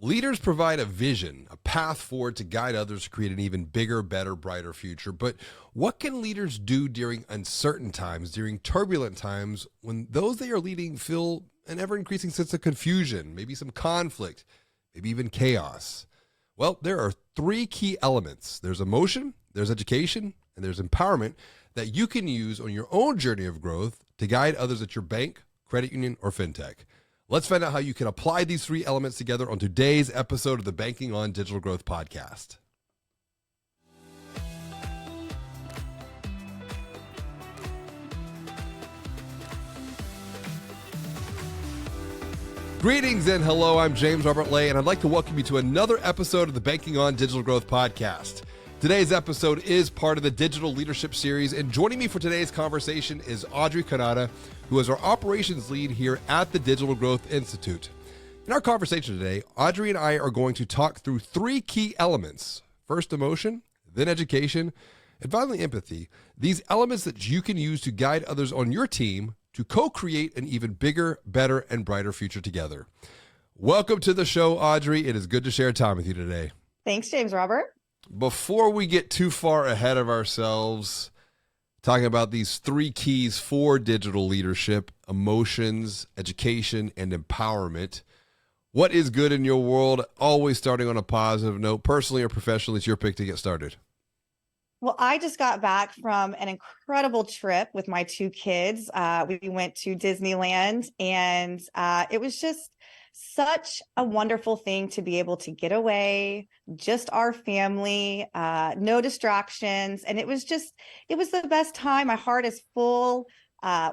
Leaders provide a vision, a path forward to guide others to create an even bigger, better, brighter future. But what can leaders do during uncertain times, during turbulent times, when those they are leading feel an ever increasing sense of confusion, maybe some conflict, maybe even chaos? Well, there are three key elements: there's emotion, there's education, and there's empowerment that you can use on your own journey of growth to guide others at your bank, credit union, or fintech. Let's find out how you can apply these three elements together on today's episode of the Banking on Digital Growth podcast. Greetings and hello, I'm James Robert Lay, and I'd like to welcome you to another episode of the Banking on Digital Growth podcast. Today's episode is part of the Digital Leadership Series, and joining me for today's conversation is Audrey Cannata, who is our operations lead here at the Digital Growth Institute. In our conversation today, Audrey and I are going to talk through three key elements: first, emotion, then education, and finally, empathy. These elements that you can use to guide others on your team to co-create an even bigger, better, and brighter future together. Welcome to the show, Audrey. It is good to share time with you today. Thanks, James Robert. Before we get too far ahead of ourselves, talking about these three keys for digital leadership: emotions, education, and empowerment. What is good in your world? Always starting on a positive note, personally or professionally. It's your pick to get started. Well, I just got back from an incredible trip with my two kids. We went to Disneyland, and it was just such a wonderful thing to be able to get away, just our family, no distractions. And it was the best time. My heart is full.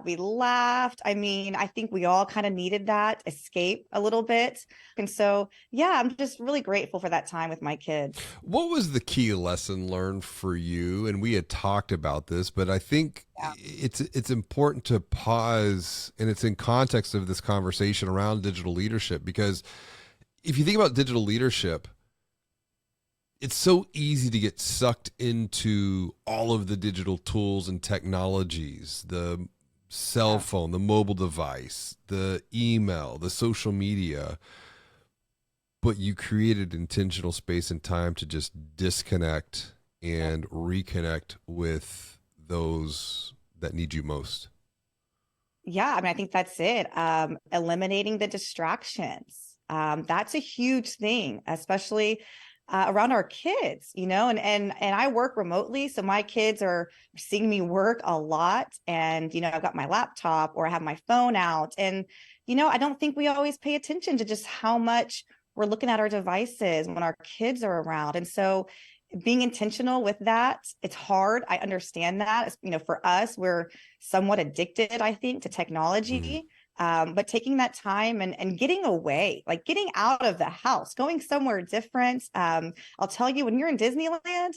We laughed. I mean, I think we all kind of needed that escape a little bit. And so, yeah, I'm just really grateful for that time with my kids. What was the key lesson learned for you? And we had talked about this, but I think it's important to pause, and it's in context of this conversation around digital leadership, because if you think about digital leadership, it's so easy to get sucked into all of the digital tools and technologies, the cell phone, the mobile device, the email, the social media. But you created intentional space and time to just disconnect and reconnect with those that need you most. Yeah, I mean, I think that's it. Eliminating the distractions. That's a huge thing, especially around our kids, and I work remotely. So my kids are seeing me work a lot, and, I've got my laptop or I have my phone out, and, I don't think we always pay attention to just how much we're looking at our devices when our kids are around. And so being intentional with that, it's hard. I understand that. For us, we're somewhat addicted, I think, to technology. But taking that time and getting away, like getting out of the house, going somewhere different. I'll tell you, when you're in Disneyland,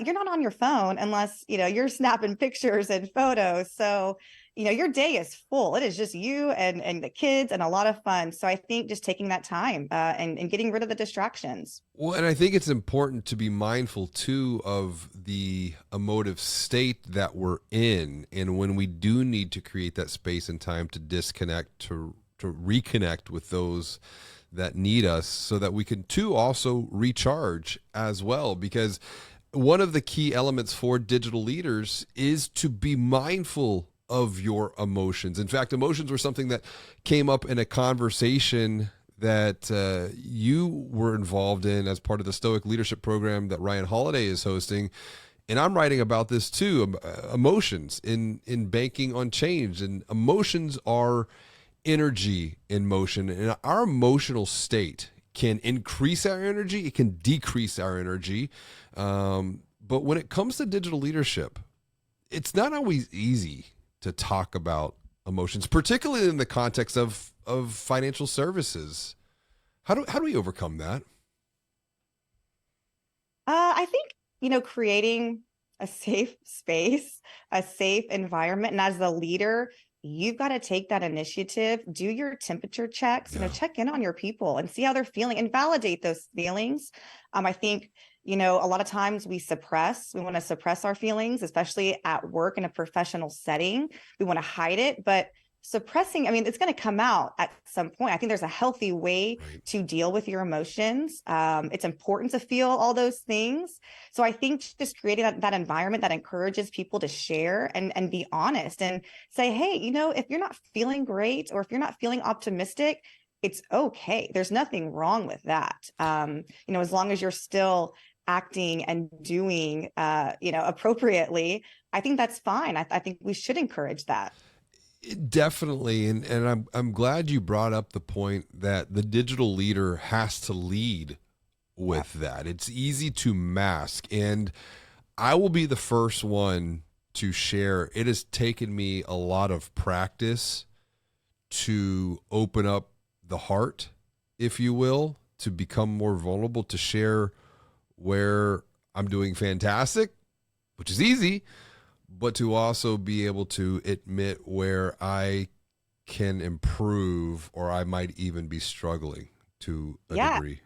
you're not on your phone unless, you're snapping pictures and photos. So, your day is full. It is just you and the kids and a lot of fun. So I think just taking that time and getting rid of the distractions. Well, and I think it's important to be mindful too of the emotive state that we're in, and when we do need to create that space and time to disconnect, to reconnect with those that need us, so that we can too also recharge as well. Because one of the key elements for digital leaders is to be mindful of your emotions. In fact, emotions were something that came up in a conversation that you were involved in as part of the Stoic Leadership Program that Ryan Holiday is hosting. And I'm writing about this too, emotions in banking on change. And emotions are energy in motion. And our emotional state can increase our energy, it can decrease our energy. But when it comes to digital leadership, it's not always easy to talk about emotions, particularly in the context of financial services. How do we overcome that? I think, creating a safe space, a safe environment. And as the leader, you've got to take that initiative, do your temperature checks, check in on your people and see how they're feeling and validate those feelings. I think, a lot of times we want to suppress our feelings, especially at work in a professional setting. We want to hide it, but suppressing, I mean, it's going to come out at some point. I think there's a healthy way Right. to deal with your emotions. It's important to feel all those things. So I think just creating that environment that encourages people to share and be honest and say, hey, if you're not feeling great or if you're not feeling optimistic, it's okay. There's nothing wrong with that. As long as you're still acting and doing, appropriately, I think that's fine. I think we should encourage that. Definitely, and I'm glad you brought up the point that the digital leader has to lead Yeah. with that. It's easy to mask, and I will be the first one to share. It has taken me a lot of practice to open up the heart, if you will, to become more vulnerable, to share where I'm doing fantastic, which is easy, but to also be able to admit where I can improve or I might even be struggling to a Yeah. degree.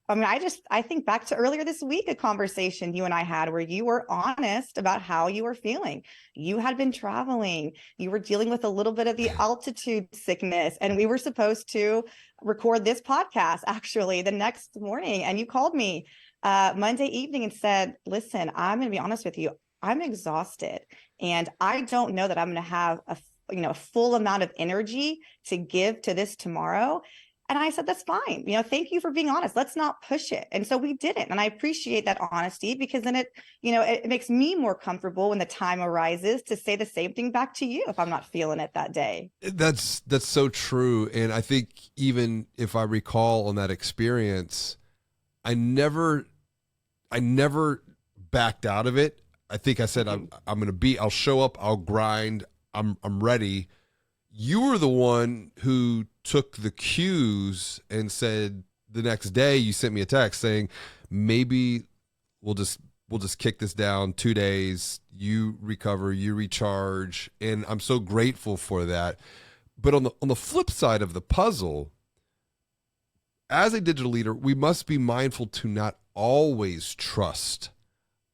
I mean, I think back to earlier this week, a conversation you and I had where you were honest about how you were feeling. You had been traveling, you were dealing with a little bit of the altitude sickness, and we were supposed to record this podcast actually the next morning. And you called me Monday evening and said, listen, I'm going to be honest with you. I'm exhausted and I don't know that I'm going to have a full amount of energy to give to this tomorrow. And I said, that's fine. Thank you for being honest. Let's not push it. And so we didn't. And I appreciate that honesty because then it makes me more comfortable when the time arises to say the same thing back to you if I'm not feeling it that day. That's so true. And I think even if I recall on that experience, I never backed out of it. I think I said I'll show up, I'll grind, I'm ready. You were the one who took the cues and said the next day you sent me a text saying maybe we'll just kick this down 2 days, you recover, you recharge, and I'm so grateful for that. But on the flip side of the puzzle, as a digital leader, we must be mindful to not always trust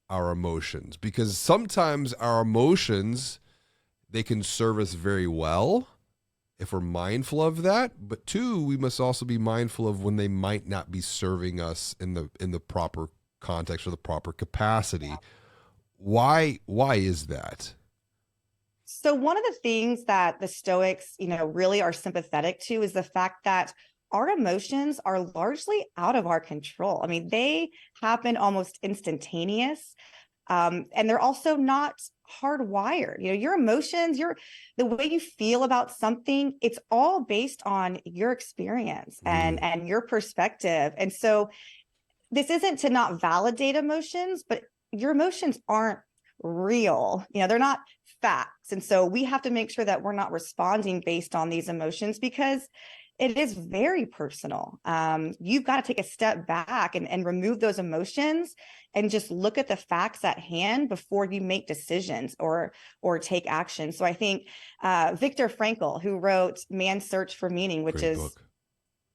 our emotions, because sometimes our emotions, they can serve us very well if we're mindful of that, but two, we must also be mindful of when they might not be serving us in the proper context or the proper capacity. Why is that? So one of the things that the Stoics, really are sympathetic to is the fact that our emotions are largely out of our control. I mean, they happen almost instantaneous. And they're also not hardwired. Your emotions, the way you feel about something, it's all based on your experience and your perspective. And so this isn't to not validate emotions, but your emotions aren't real. They're not facts. And so we have to make sure that we're not responding based on these emotions because it is very personal. You've got to take a step back and remove those emotions and just look at the facts at hand before you make decisions or take action. So I think Viktor Frankl, who wrote Man's Search for Meaning, which Great is book.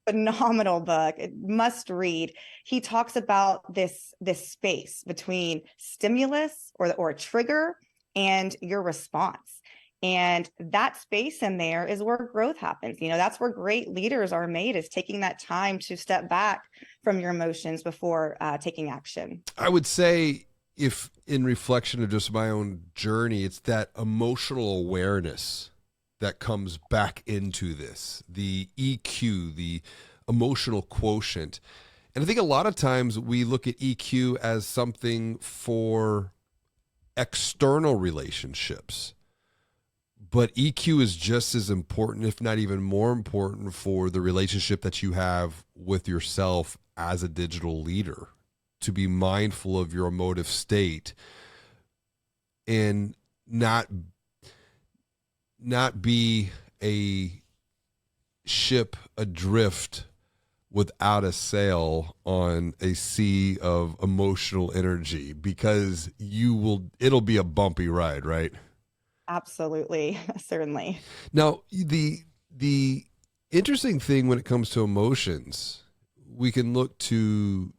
phenomenal book, it must read. He talks about this space between stimulus or a trigger and your response. And that space in there is where growth happens. That's where great leaders are made, is taking that time to step back from your emotions before taking action. I would say, if in reflection of just my own journey, it's that emotional awareness that comes back into this, the EQ, the emotional quotient. And I think a lot of times we look at EQ as something for external relationships. But EQ is just as important, if not even more important, for the relationship that you have with yourself as a digital leader, to be mindful of your emotive state and not be a ship adrift without a sail on a sea of emotional energy, because it'll be a bumpy ride, right? Absolutely. Certainly. Now, the interesting thing when it comes to emotions, we can look to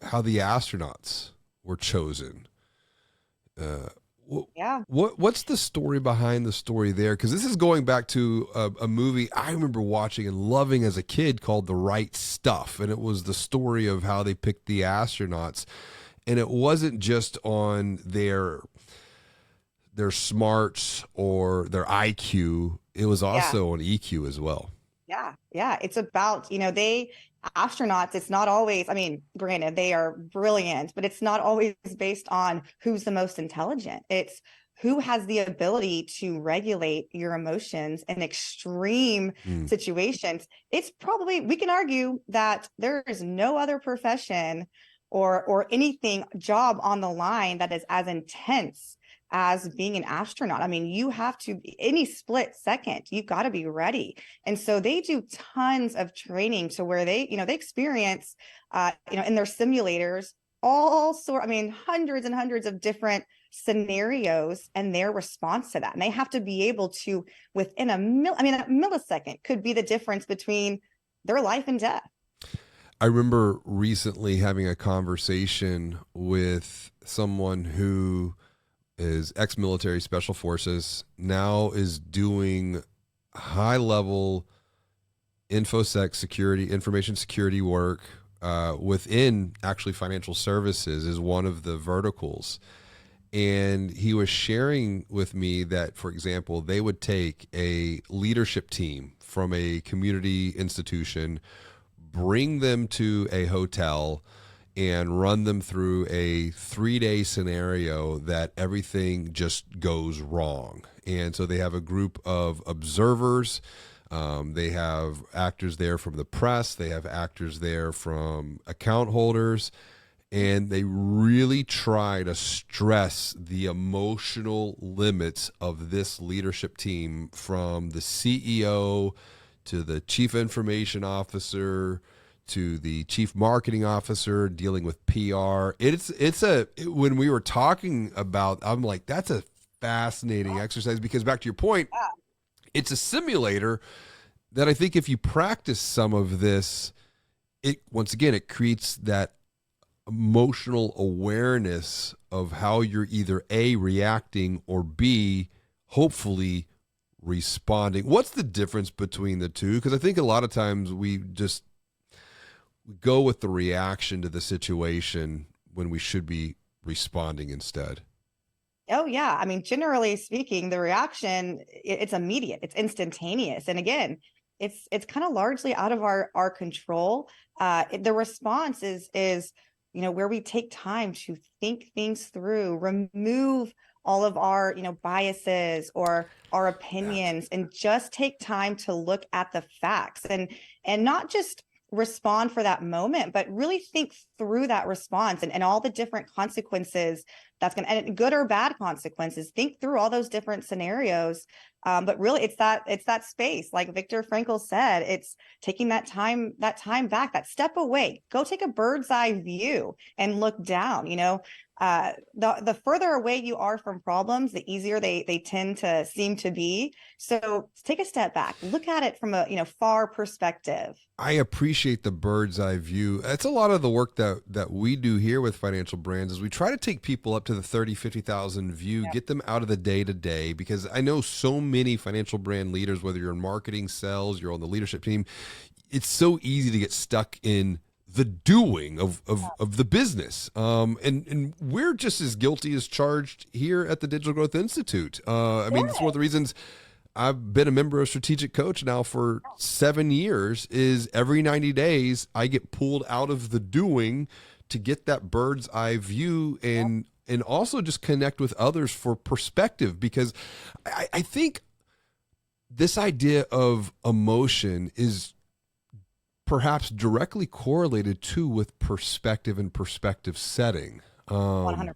how the astronauts were chosen. Yeah. What's the story behind the story there? Because this is going back to a movie I remember watching and loving as a kid called The Right Stuff, and it was the story of how they picked the astronauts, and it wasn't just on their smarts or their IQ; it was Yeah. also on EQ as well. Yeah, yeah. It's about, they astronauts, it's not always, I mean, granted, they are brilliant, but it's not always based on who's the most intelligent. It's who has the ability to regulate your emotions in extreme Mm. situations. It's probably, we can argue that there is no other profession or anything job on the line that is as intense as being an astronaut. I mean, you have to, any split second, you've got to be ready. And so they do tons of training to where they experience, in their simulators, all sort, I mean, hundreds and hundreds of different scenarios and their response to that. And they have to be able to, within a millisecond could be the difference between their life and death. I remember recently having a conversation with someone who is ex-military special forces, now is doing high level infosec security, information security work within actually financial services is one of the verticals. And he was sharing with me that, for example, they would take a leadership team from a community institution, bring them to a hotel, and run them through a 3-day scenario that everything just goes wrong. And so they have a group of observers. They have actors there from the press. They have actors there from account holders. And they really try to stress the emotional limits of this leadership team, from the CEO to the chief information officer to the chief marketing officer dealing with PR. When we were talking about, I'm like, that's a fascinating exercise, because back to your point, it's a simulator that I think if you practice some of this, once again, it creates that emotional awareness of how you're either A, reacting, or B, hopefully responding. What's the difference between the two? Because I think a lot of times we just go with the reaction to the situation when we should be responding instead. Oh yeah. I mean, generally speaking, the reaction, it's immediate, it's instantaneous. And again, it's kind of largely out of our control. The response is, where we take time to think things through, remove all of our, biases or our opinions, and just take time to look at the facts and not just respond for that moment, but really think through that response and all the different consequences that's going to, and good or bad consequences. Think through all those different scenarios. But really it's that space, like Viktor Frankl said, it's taking that time back, that step away, go take a bird's eye view and look down. The further away you are from problems, the easier they tend to seem to be. So take a step back, look at it from a far perspective. I appreciate the bird's eye view. That's a lot of the work that we do here with Financial Brands, is we try to take people up to the 30, 50,000 view, get them out of the day to day, because I know so many financial brand leaders, whether you're in marketing, sales, you're on the leadership team, it's so easy to get stuck in the doing of the business. And we're just as guilty as charged here at the Digital Growth Institute. I mean, it's one of the reasons I've been a member of Strategic Coach now for 7 years, is every 90 days I get pulled out of the doing to get that bird's eye view, and also just connect with others for perspective, because I think this idea of emotion is perhaps directly correlated too with perspective and perspective setting. 100%.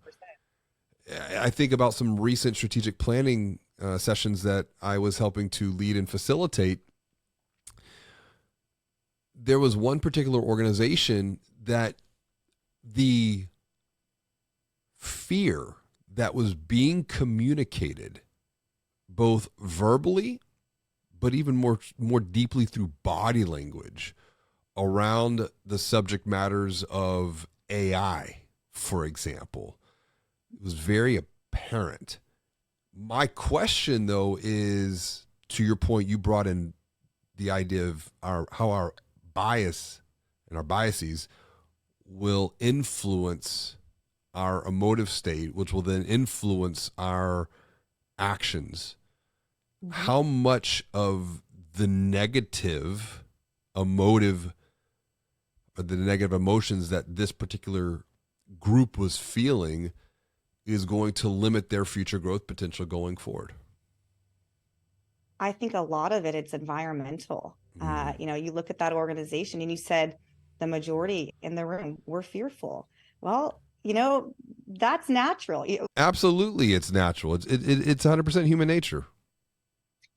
I think about some recent strategic planning sessions that I was helping to lead and facilitate. There was one particular organization that the fear that was being communicated, both verbally, but even more deeply through body language, around the subject matters of AI, for example, it was very apparent. My question though is, to your point, you brought in the idea of how our bias and our biases will influence our emotive state, which will then influence our actions. Mhm. How much of the negative emotive or the negative emotions that this particular group was feeling is going to limit their future growth potential going forward? I think a lot of it, it's environmental. Mm. You look at that organization and you said the majority in the room were fearful. Well, that's natural. Absolutely, it's natural. It's 100% human nature.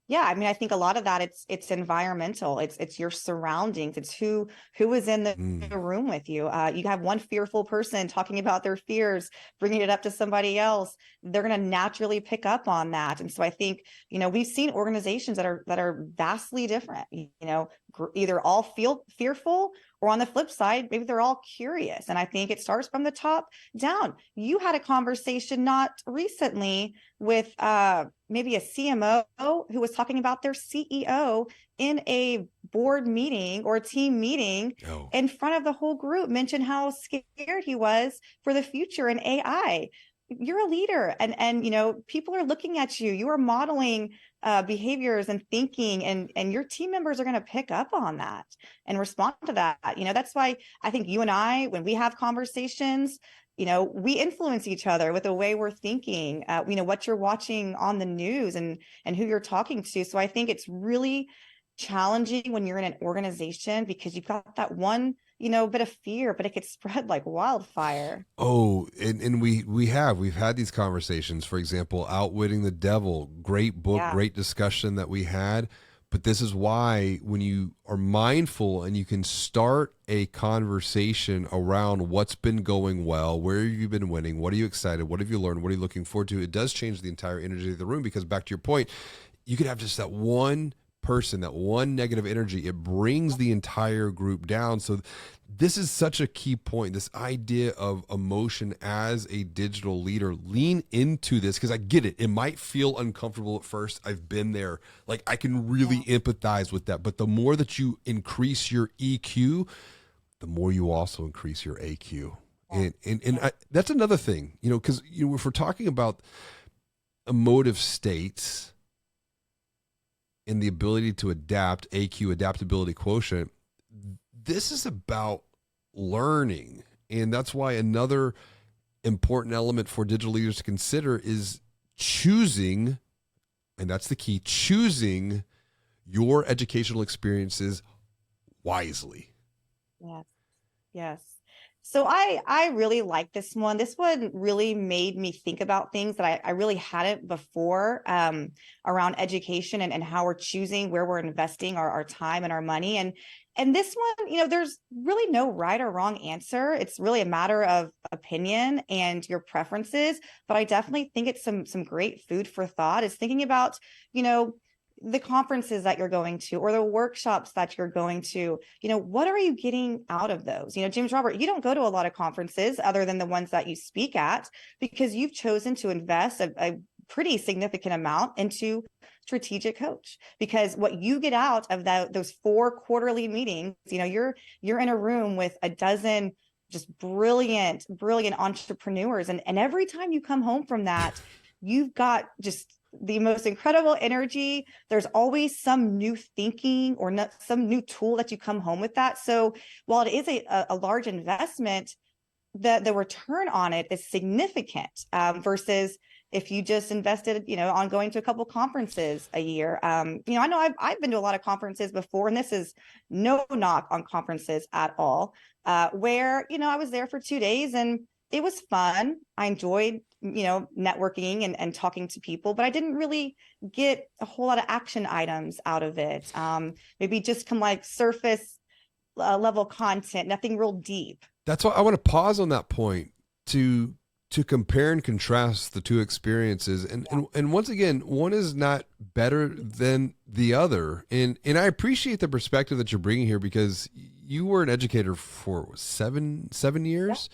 Yeah, I mean, I think a lot of that it's environmental. It's your surroundings. It's who is in the Mm. room with you. You have one fearful person talking about their fears, bringing it up to somebody else. They're going to naturally pick up on that. And so I think we've seen organizations that are vastly different. Either all feel fearful, or on the flip side, maybe they're all curious. And I think it starts from the top down. You had a conversation not recently with maybe a CMO who was talking about their CEO in a board meeting or a team meeting Oh. in front of the whole group, mentioned how scared he was for the future in AI. You're a leader, and people are looking at you. You are modeling behaviors and thinking, and your team members are going to pick up on that and respond to that. That's why I think you and I, when we have conversations, we influence each other with the way we're thinking, what you're watching on the news, and who you're talking to. So I think it's really challenging when you're in an organization, because you've got that one, bit of fear, but it could spread like wildfire. Oh, and we've had these conversations. For example, Outwitting the Devil, great book, Yeah. great discussion that we had. But this is why, when you are mindful and you can start a conversation around what's been going well, where have you been winning, what are you excited, what have you learned, what are you looking forward to, it does change the entire energy of the room. Because back to your point, you could have just that one person, that one negative energy, it brings the entire group down. So this is such a key point, this idea of emotion as a digital leader. Lean into this, because I get it, it might feel uncomfortable at first. I've been there. Like, I can really empathize with that. But the more that you increase your EQ, the more you also increase your AQ. That's another thing, because if we're talking about emotive states and the ability to adapt, AQ, adaptability quotient, this is about learning. And that's why another important element for digital leaders to consider is choosing, and that's the key, choosing your educational experiences wisely. Yes. Yes. So I really like this one. This one really made me think about things that I really hadn't before, around education, and how we're choosing where we're investing our time and our money. And this one, there's really no right or wrong answer. It's really a matter of opinion and your preferences. But I definitely think it's some great food for thought, is thinking about, you know, the conferences that you're going to, or the workshops that you're going to, what are you getting out of those? James Robert, you don't go to a lot of conferences other than the ones that you speak at, because you've chosen to invest a pretty significant amount into strategic coach, because what you get out of those 4 quarterly meetings, you're in a room with a dozen just brilliant entrepreneurs, and every time you come home from that, you've got just the most incredible energy. There's always some new thinking, or some new tool that you come home with that. So while it is a large investment, the return on it is significant, versus if you just invested, on going to a couple conferences a year. I know I've been to a lot of conferences before, and this is no knock on conferences at all, where, I was there for 2 days and it was fun. I enjoyed, networking and talking to people, but I didn't really get a whole lot of action items out of it. Maybe just come like surface level content, nothing real deep. That's why I want to pause on that point to compare and contrast the two experiences. And once again, one is not better than the other. And I appreciate the perspective that you're bringing here, because you were an educator for 7 years.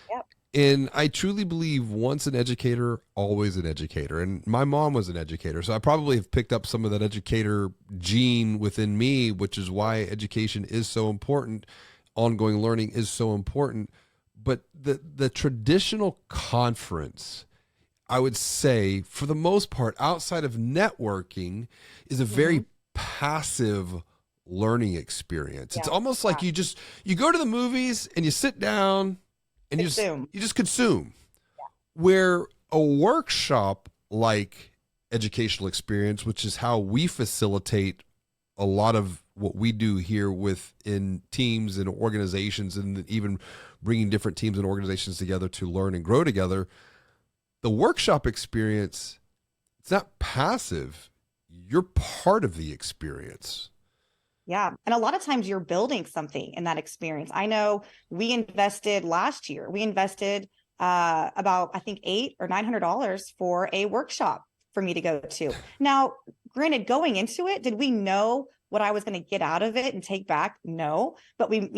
Yep. And I truly believe once an educator, always an educator. And my mom was an educator. So I probably have picked up some of that educator gene within me, which is why education is so important. Ongoing learning is so important. But the traditional conference, I would say, for the most part, outside of networking, is a very passive learning experience. It's Yeah. almost like you go to the movies and you sit down and Consume. you just consume. Where a workshop like educational experience, which is how we facilitate a lot of what we do here within teams and organizations, and even bringing different teams and organizations together to learn and grow together, the workshop experience, it's not passive. You're part of the experience. Yeah. And a lot of times you're building something in that experience. I know we invested last year, we invested about, I think, $800 or $900 for a workshop for me to go to. Now, granted, going into it, did we know what I was going to get out of it and take back? No, but we,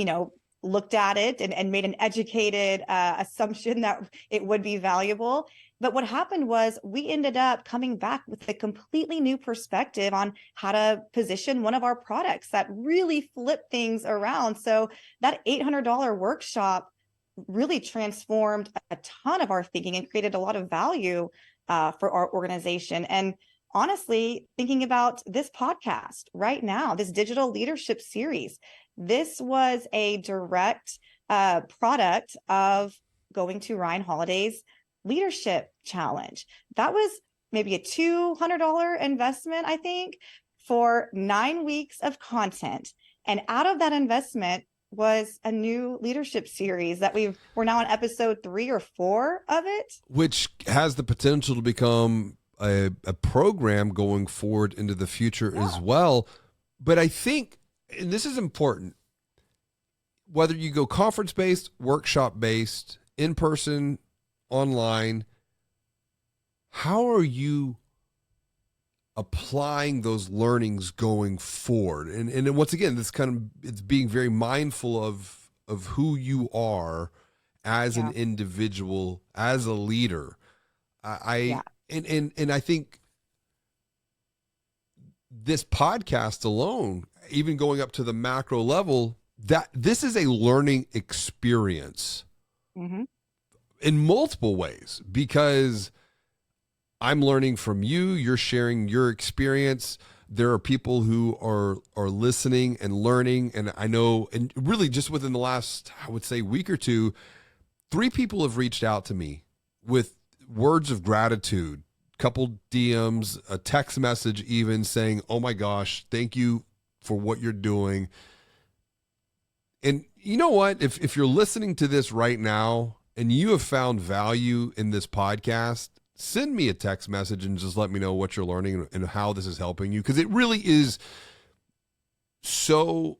looked at it and made an educated assumption that it would be valuable. But what happened was we ended up coming back with a completely new perspective on how to position one of our products that really flipped things around. So that $800 workshop really transformed a ton of our thinking and created a lot of value for our organization. And honestly, thinking about this podcast right now, this digital leadership series, this was a direct product of going to Ryan Holiday's leadership challenge. That was maybe a $200 investment, I think, for 9 weeks of content. And out of that investment was a new leadership series that we're now on episode 3 or 4 of it, which has the potential to become a program going forward into the future as well. But I think, and this is important, whether you go conference-based, workshop-based, in-person, online, how are you applying those learnings going forward? And once again, this kind of, it's being very mindful of who you are as an individual, as a leader. And I think this podcast alone, even going up to the macro level, that this is a learning experience in multiple ways, because I'm learning from you, you're sharing your experience. There are people who are listening and learning. And I know, and really just within the last, I would say, week or two, 3 people have reached out to me with words of gratitude, couple DMs, a text message even saying, "Oh my gosh, thank you for what you're doing." And you know what? If you're listening to this right now and you have found value in this podcast, send me a text message and just let me know what you're learning and how this is helping you, because it really is so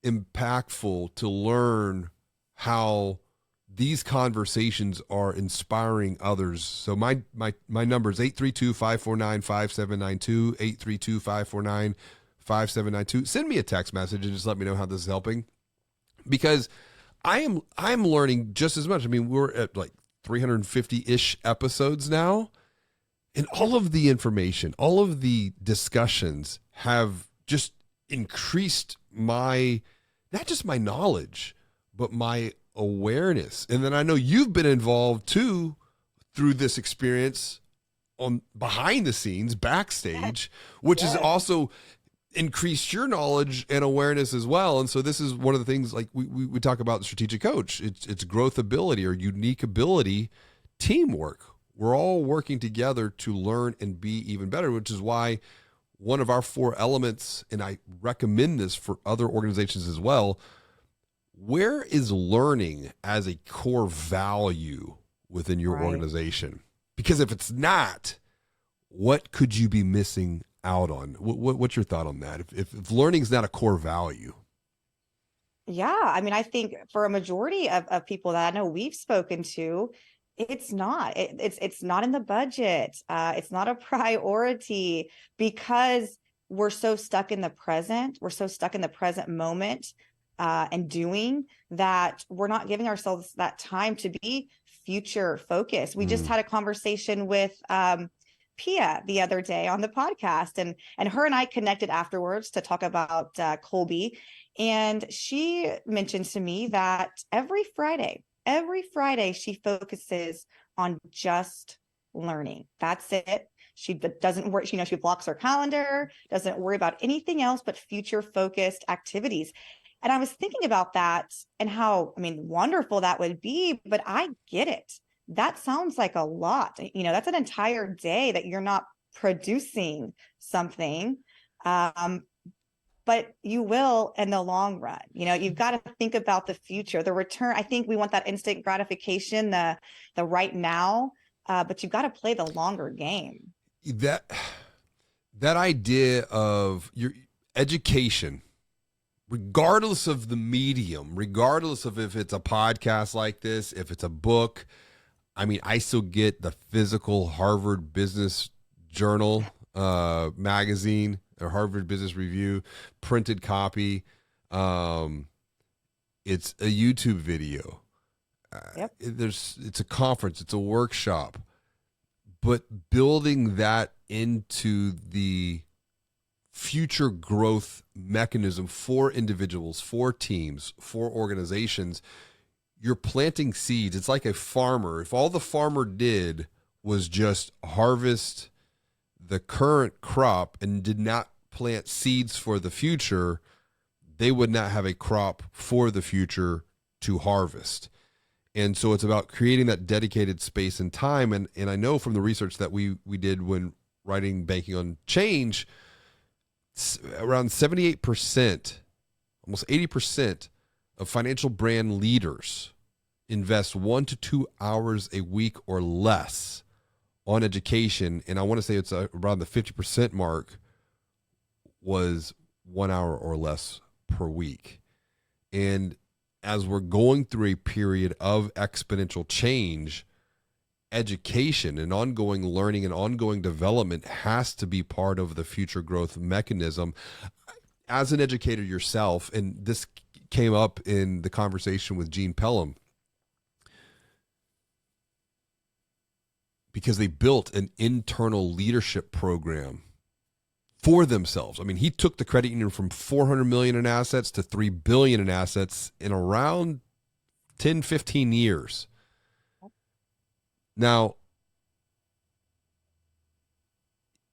impactful to learn how these conversations are inspiring others. So my number is 832-549-5792, 832-549-5792. Send me a text message and just let me know how this is helping, because I'm learning just as much. I mean, we're at like 350-ish episodes now, and all of the information, all of the discussions have just increased my, not just my knowledge, but my awareness. And then I know you've been involved too through this experience on behind the scenes, backstage, which has also increased your knowledge and awareness as well. And so this is one of the things, like we talk about the strategic coach, it's growth ability or unique ability, teamwork. We're all working together to learn and be even better, which is why one of our 4 elements, and I recommend this for other organizations as well, where is learning as a core value within your organization? Because if it's not, what could you be missing out on? What's your thought on that? If learning is not a core value? Yeah, I mean, I think for a majority of people that I know we've spoken to, it's not. It's not in the budget. It's not a priority because we're so stuck in the present. We're so stuck in the present moment and doing that. We're not giving ourselves that time to be future focus. We just Mm. had a conversation with Pia the other day on the podcast, and her and I connected afterwards to talk about Colby. And she mentioned to me that every Friday she focuses on just learning. That's it. She doesn't work, she blocks her calendar, doesn't worry about anything else but future focused activities. And I was thinking about that and how, I mean, wonderful that would be, but I get it. That sounds like a lot. That's an entire day that you're not producing something. But you will in the long run. You've got to think about the future, the return. I think we want that instant gratification, the right now, but you've got to play the longer game. That idea of your education, regardless of the medium, regardless of if it's a podcast like this, if it's a book. I mean, I still get the physical Harvard Business Journal magazine or Harvard Business Review printed copy. It's a YouTube video. Yep. It's a conference. It's a workshop. But building that into the future growth mechanism for individuals, for teams, for organizations, you're planting seeds. It's like a farmer. If all the farmer did was just harvest the current crop and did not plant seeds for the future, they would not have a crop for the future to harvest. And so it's about creating that dedicated space and time. And I know from the research that we did when writing Banking on Change, around 78%, almost 80% of financial brand leaders invest 1 to 2 hours a week or less on education. And I want to say it's around the 50% mark was 1 hour or less per week. And as we're going through a period of exponential change, education and ongoing learning and ongoing development has to be part of the future growth mechanism. As an educator yourself, and this came up in the conversation with Gene Pelham, because they built an internal leadership program for themselves. I mean, he took the credit union from $400 million in assets to $3 billion in assets in around 10, 15 years. Now,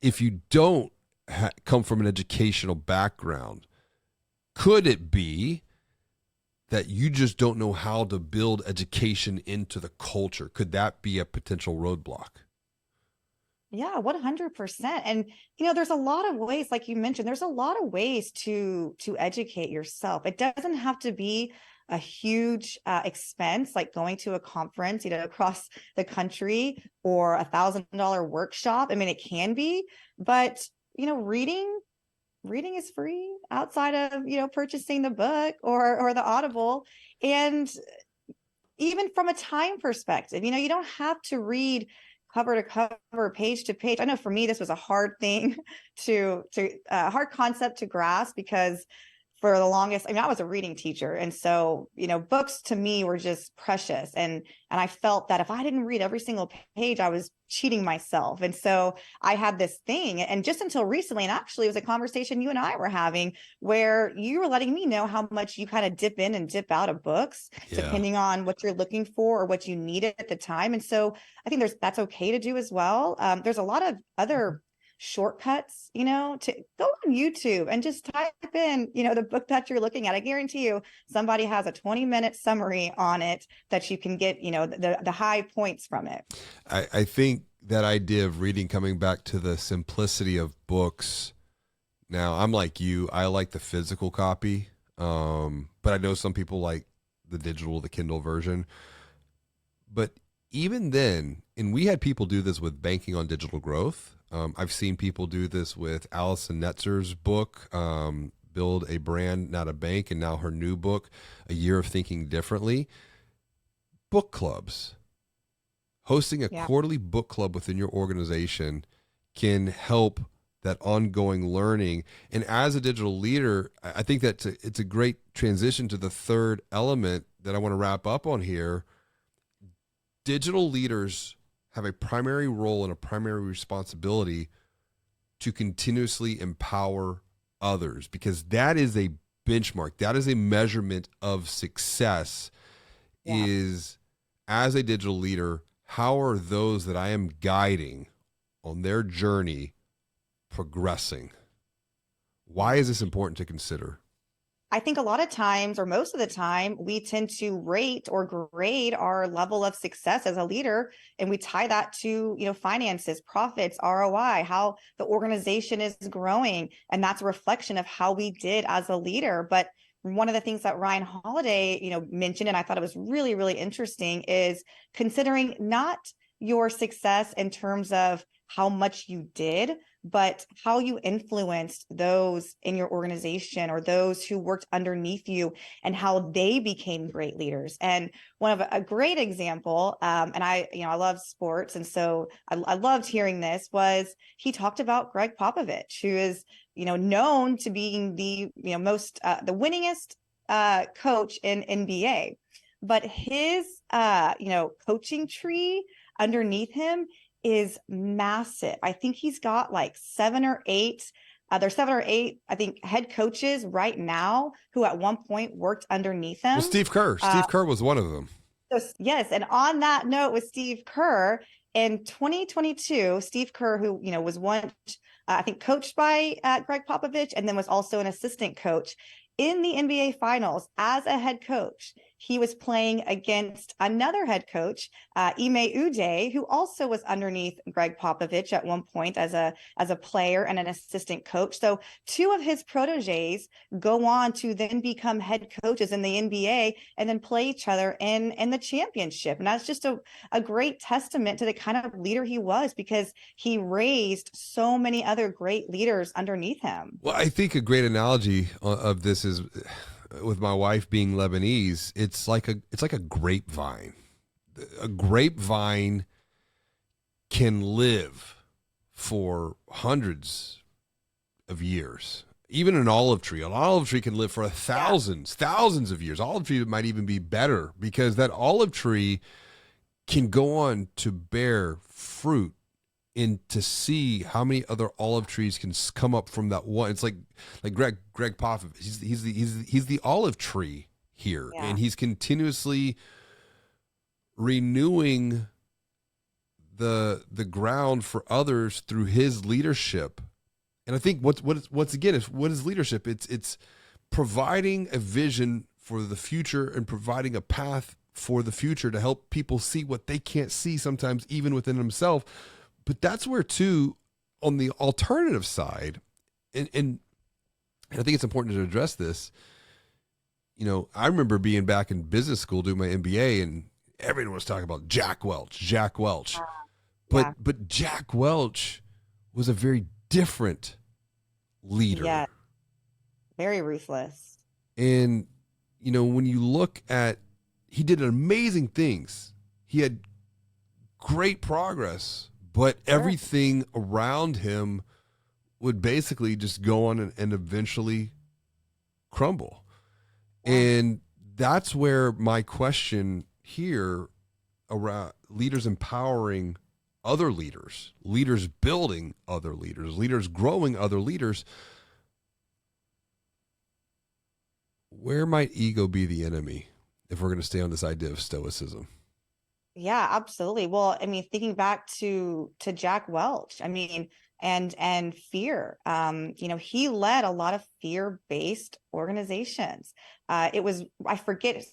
if you don't come from an educational background, could it be that you just don't know how to build education into the culture? Could that be a potential roadblock? Yeah, 100%. And there's a lot of ways, like you mentioned, there's a lot of ways to educate yourself. It doesn't have to be a huge expense, like going to a conference, across the country, or $1,000 workshop. I mean, it can be, but reading is free outside of purchasing the book or the Audible. And even from a time perspective, you don't have to read cover to cover, page to page. I know for me, this was a hard thing to hard concept to grasp, because for the longest, I mean, I was a reading teacher. And so, books to me were just precious. And I felt that if I didn't read every single page, I was cheating myself. And so I had this thing, and just until recently, and actually it was a conversation you and I were having, where you were letting me know how much you kind of dip in and dip out of books, depending on what you're looking for or what you needed at the time. And so I think that's okay to do as well. There's a lot of other shortcuts, to go on YouTube and just type in, the book that you're looking at. I guarantee you somebody has a 20-minute summary on it that you can get, the high points from it. I think that idea of reading, coming back to the simplicity of books. Now, I'm like you, I like the physical copy. But I know some people like the digital, the Kindle version. But even then, and we had people do this with Banking on Digital Growth. I've seen people do this with Allison Netzer's book, Build a Brand, Not a Bank, and now her new book, A Year of Thinking Differently. Book clubs. Hosting a quarterly book club within your organization can help that ongoing learning. And as a digital leader, I think that it's a great transition to the third element that I want to wrap up on here. digital leaders have a primary role and a primary responsibility to continuously empower others, because that is a benchmark. That is a measurement of success. Yeah. Is, as a digital leader, how are those that I am guiding on their journey progressing? Why is this important to consider? I think a lot of times, or most of the time, we tend to rate or grade our level of success as a leader, and we tie that to, finances, profits, ROI, how the organization is growing, and that's a reflection of how we did as a leader. But one of the things that Ryan Holiday, mentioned, and I thought it was really, really interesting, is considering not your success in terms of how much you did, but how you influenced those in your organization or those who worked underneath you and how they became great leaders. And one of a great example, and I love sports, and so I loved hearing this, was he talked about Greg Popovich, who is known to being the most the winningest coach in NBA, but his coaching tree underneath him is massive. I think he's got like 7 or 8. There's 7 or 8, I think, head coaches right now who at one point worked underneath him. Well, Steve Kerr. Steve Kerr was one of them. So, yes, and on that note with Steve Kerr, in 2022, Steve Kerr, who was once, I think, coached by Greg Popovich, and then was also an assistant coach in the NBA Finals as a head coach. He was playing against another head coach, Ime Udoka, who also was underneath Greg Popovich at one point as a player and an assistant coach. So 2 of his proteges go on to then become head coaches in the NBA and then play each other in the championship. And that's just a great testament to the kind of leader he was, because he raised so many other great leaders underneath him. Well, I think a great analogy of this is, with my wife being Lebanese, it's like a grapevine. A grapevine can live for hundreds of years. Even an olive tree can live for thousands of years. Olive tree might even be better, because that olive tree can go on to bear fruit and to see how many other olive trees can come up from that one. It's like Greg Popovich. He's the olive tree here, and he's continuously renewing the ground for others through his leadership. And I think what is leadership? It's providing a vision for the future and providing a path for the future to help people see what they can't see sometimes, even within themselves. But that's where, too, on the alternative side, and I think it's important to address this. I remember being back in business school doing my MBA, and everyone was talking about Jack Welch. But Jack Welch was a very different leader. Yeah, very ruthless. And, when you look at, he did amazing things. He had great progress, but everything around him would basically just go on and eventually crumble. And that's where my question here around leaders empowering other leaders, leaders building other leaders, leaders growing other leaders. Where might ego be the enemy if we're going to stay on this idea of stoicism? Yeah, absolutely. Well, I mean, thinking back to Jack Welch, I mean, and fear. He led a lot of fear-based organizations. I forget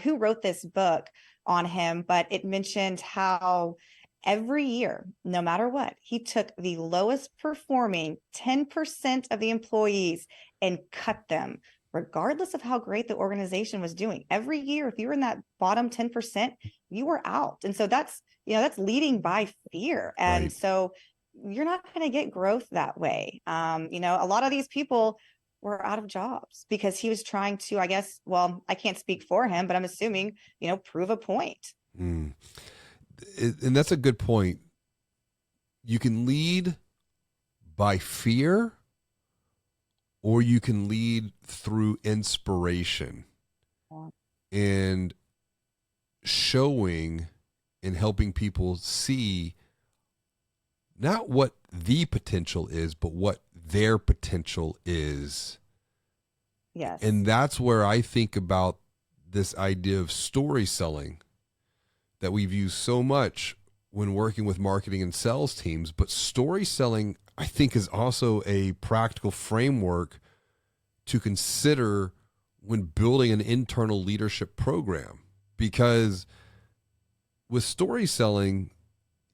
who wrote this book on him, but it mentioned how every year, no matter what, he took the lowest performing 10% of the employees and cut them, regardless of how great the organization was doing. Every year, if you were in that bottom 10%, you were out. And so that's leading by fear. And so you're not going to get growth that way. A lot of these people were out of jobs because he was trying to, I guess, well, I can't speak for him, but I'm assuming, prove a point. And that's a good point. You can lead by fear, or you can lead through inspiration and showing in helping people see not what the potential is, but what their potential is. Yes. And that's where I think about this idea of story selling that we've used so much when working with marketing and sales teams. But story selling, I think, is also a practical framework to consider when building an internal leadership program. Because with story selling,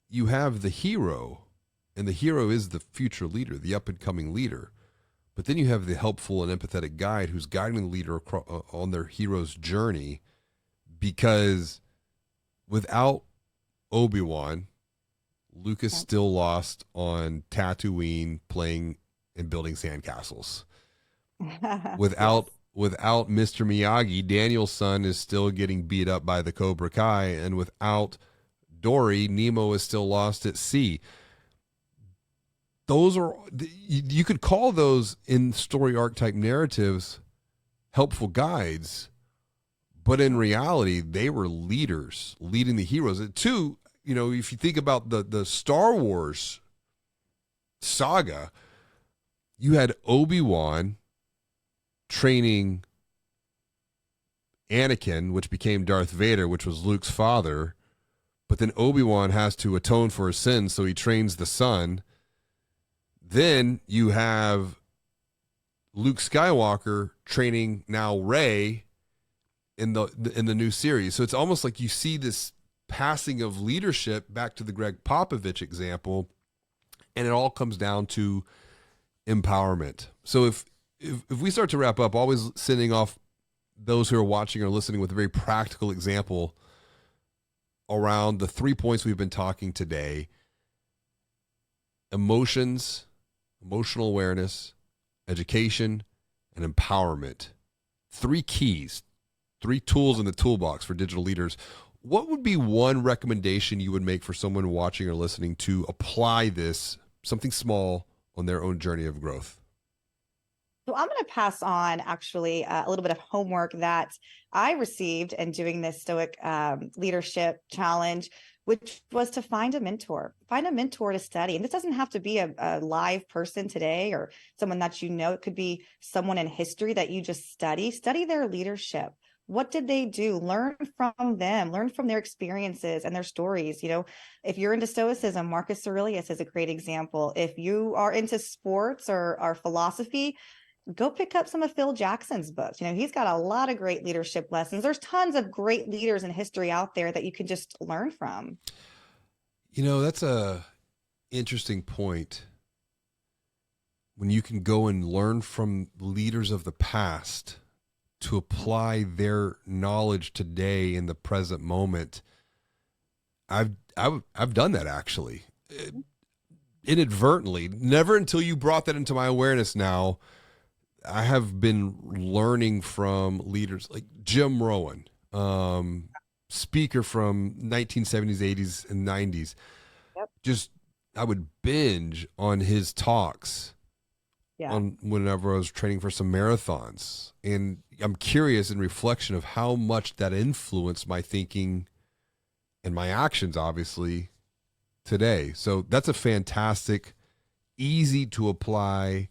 you have the hero, and the hero is the future leader, the up and coming leader. But then you have the helpful and empathetic guide who's guiding the leader on their hero's journey. Because without Obi-Wan, Luke is still lost on Tatooine playing and building sandcastles. Without Mr. Miyagi, Daniel's son is still getting beat up by the Cobra Kai. And without Dory, Nemo is still lost at sea. Those are, you could call those in story archetype narratives helpful guides, but in reality, they were leaders leading the heroes. And two, if you think about the Star Wars saga, you had Obi-Wan training Anakin, which became Darth Vader, which was Luke's father. But then Obi-Wan has to atone for his sins, so he trains the son. Then you have Luke Skywalker training now Rey in the new series. So it's almost like you see this passing of leadership back to the Greg Popovich example, and it all comes down to empowerment. So if we start to wrap up, always sending off those who are watching or listening with a very practical example around the 3 points we've been talking today: emotions, emotional awareness, education, and empowerment. 3 keys, 3 tools in the toolbox for digital leaders. What would be one recommendation you would make for someone watching or listening to apply this, something small, on their own journey of growth? So I'm going to pass on actually a little bit of homework that I received in doing this Stoic leadership challenge, which was to find a mentor to study. And this doesn't have to be a live person today or someone that It could be someone in history that you just study their leadership. What did they do? Learn from them, learn from their experiences and their stories. If you're into Stoicism, Marcus Aurelius is a great example. If you are into sports or philosophy, go pick up some of Phil Jackson's books. He's got a lot of great leadership lessons. There's tons of great leaders in history out there that you can just learn from. That's a interesting point. When you can go and learn from leaders of the past to apply their knowledge today in the present moment. I've done that actually, inadvertently. Never until you brought that into my awareness now. I have been learning from leaders like Jim Rowan, speaker from 1970s, 80s, and 90s. Yep. I would binge on his talks on whenever I was training for some marathons. And I'm curious in reflection of how much that influenced my thinking and my actions, obviously, today. So that's a fantastic, easy to apply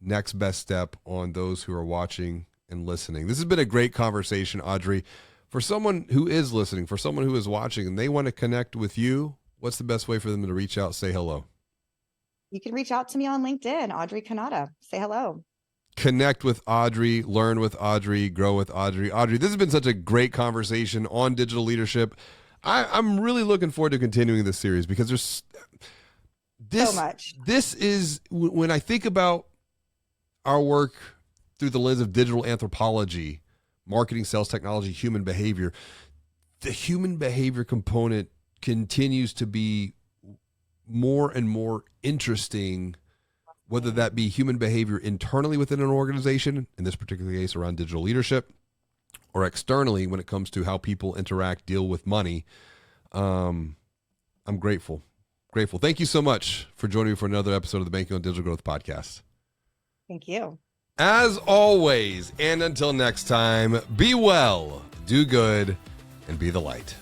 next best step on those who are watching and listening. This has been a great conversation, Audrey. For someone who is listening, for someone who is watching, and they want to connect with you, what's the best way for them to reach out, say hello? You can reach out to me on LinkedIn, Audrey Cannata. Say hello. Connect with Audrey, learn with Audrey, grow with Audrey. Audrey, this has been such a great conversation on digital leadership. I'm really looking forward to continuing this series because there's so much. This is, when I think about our work through the lens of digital anthropology, marketing, sales, technology, human behavior, the human behavior component continues to be more and more interesting, whether that be human behavior internally within an organization, in this particular case around digital leadership, or externally when it comes to how people interact, deal with money. I'm grateful. Thank you so much for joining me for another episode of the Banking on Digital Growth podcast. Thank you. As always, and until next time, be well, do good, and be the light.